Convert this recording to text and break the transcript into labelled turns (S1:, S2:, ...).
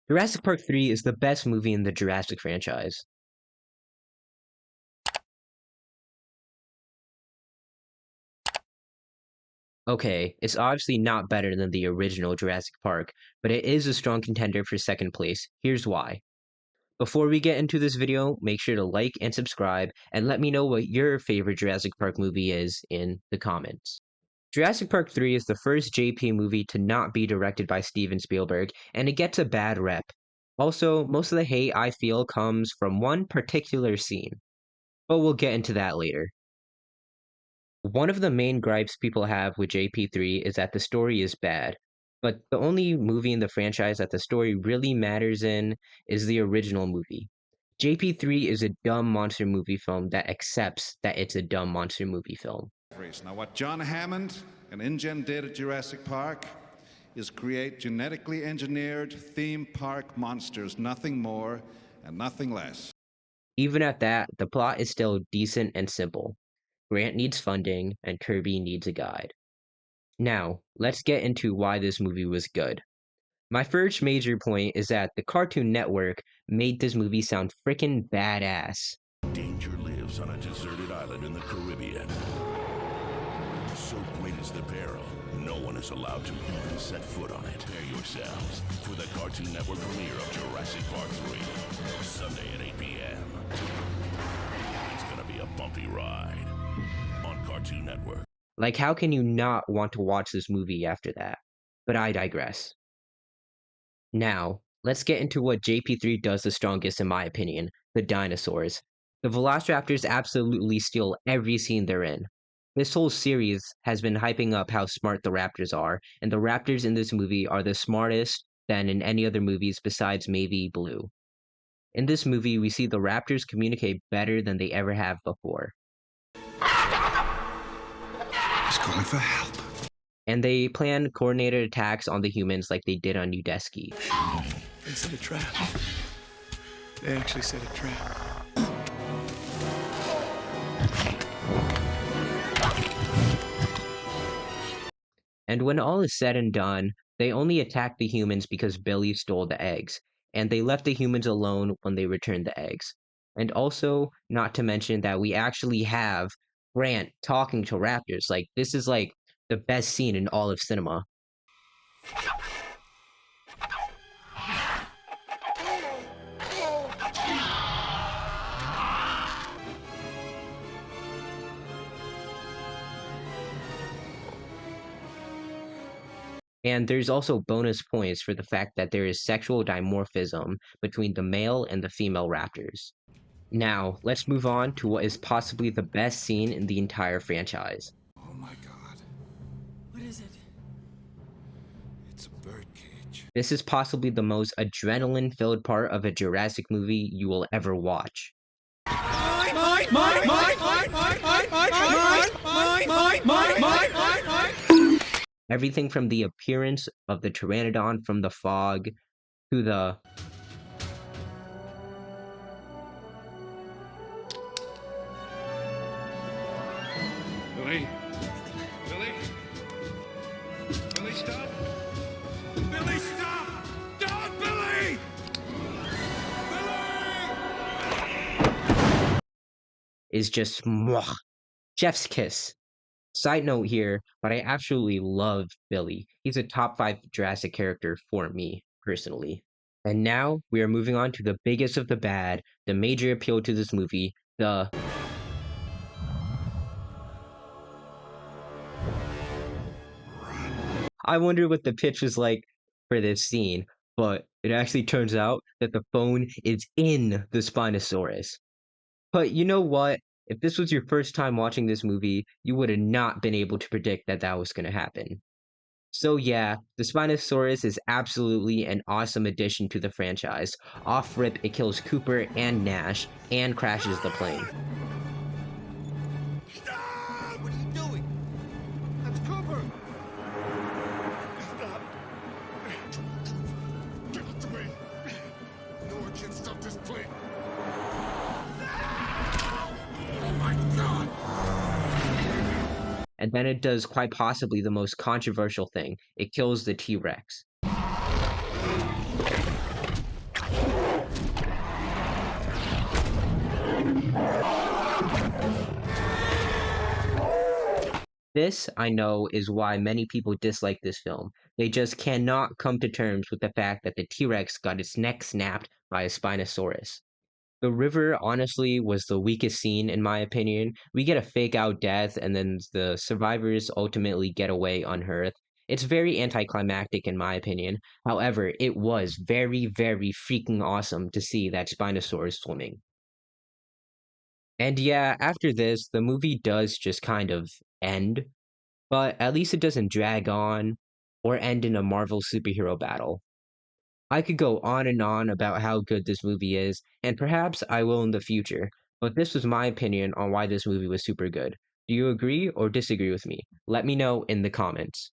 S1: Jurassic Park 3 is the best movie in the Jurassic franchise. Okay, it's obviously not better than the original Jurassic Park, but it is a strong contender for second place. Here's why. Before we get into this video, make sure to like and subscribe, and let me know what your favorite Jurassic Park movie is in the comments. Jurassic Park 3 is the first JP movie to not be directed by Steven Spielberg, and it gets a bad rep. Also, most of the hate I feel comes from one particular scene, but we'll get into that later. One of the main gripes people have with JP3 is that the story is bad, but the only movie in the franchise that the story really matters in is the original movie. JP3 is a dumb monster movie film that accepts that it's a dumb monster movie film.
S2: Now, what John Hammond and InGen did at Jurassic Park is create genetically engineered theme park monsters, nothing more and nothing less.
S1: Even at that, the plot is still decent and simple. Grant needs funding, and Kirby needs a guide. Now, let's get into why this movie was good. My first major point is that the Cartoon Network made this movie sound frickin' badass.
S3: Danger lives on a deserted island in the Caribbean. So great is the peril, no one is allowed to even set foot on it. Prepare yourselves for the Cartoon Network premiere of Jurassic Park 3, Sunday at 8 p.m. It's gonna be a bumpy ride on Cartoon Network.
S1: Like, how can you not want to watch this movie after that? But I digress. Now, let's get into what JP3 does the strongest in my opinion, the dinosaurs. The Velociraptors absolutely steal every scene they're in. This whole series has been hyping up how smart the raptors are, and the raptors in this movie are the smartest than in any other movies besides maybe Blue. In this movie, we see the raptors communicate better than they ever have before.
S2: He's calling for help.
S1: And they plan coordinated attacks on the humans like they did on Udesky.
S4: They set a trap. They actually set a trap.
S1: And when all is said and done, they only attacked the humans because Billy stole the eggs, and they left the humans alone when they returned the eggs. And also, not to mention that we actually have Grant talking to raptors. Like, this is like the best scene in all of cinema. And there's also bonus points for the fact that there is sexual dimorphism between the male and the female raptors. Now, let's move on to what is possibly the best scene in the entire franchise.
S2: Oh my God.
S4: What is it?
S2: It's a birdcage.
S1: This is possibly the most adrenaline-filled part of a Jurassic movie you will ever watch. Everything from the appearance of the Pteranodon from the fog to the
S2: Billy? Billy? Billy, stop! Billy, stop! Don't, Billy! Billy!
S1: is just mwah, chef's kiss. Side note here, but I absolutely love Billy. He's a top 5 Jurassic character for me, personally. And now, we are moving on to the biggest of the bad, the major appeal to this movie, the... I wonder what the pitch was like for this scene, but it actually turns out that the phone is in the Spinosaurus. But you know what? If this was your first time watching this movie, you would have not been able to predict that that was going to happen. So yeah, the Spinosaurus is absolutely an awesome addition to the franchise. Off-rip, it kills Cooper and Nash, and crashes the plane.
S4: Stop! What are you doing? That's Cooper! Stop! Get out the way! No one can stop this plane! Oh my God!
S1: And then it does quite possibly the most controversial thing. It kills the T-Rex. This, I know, is why many people dislike this film. They just cannot come to terms with the fact that the T-Rex got its neck snapped by a Spinosaurus. The river, honestly, was the weakest scene, in my opinion. We get a fake out death, and then the survivors ultimately get away unhurt. It's very anticlimactic, in my opinion. However, it was very, very freaking awesome to see that Spinosaurus swimming. And yeah, after this, the movie does just kind of end, but at least it doesn't drag on or end in a Marvel superhero battle. I could go on and on about how good this movie is, and perhaps I will in the future, but this was my opinion on why this movie was super good. Do you agree or disagree with me? Let me know in the comments.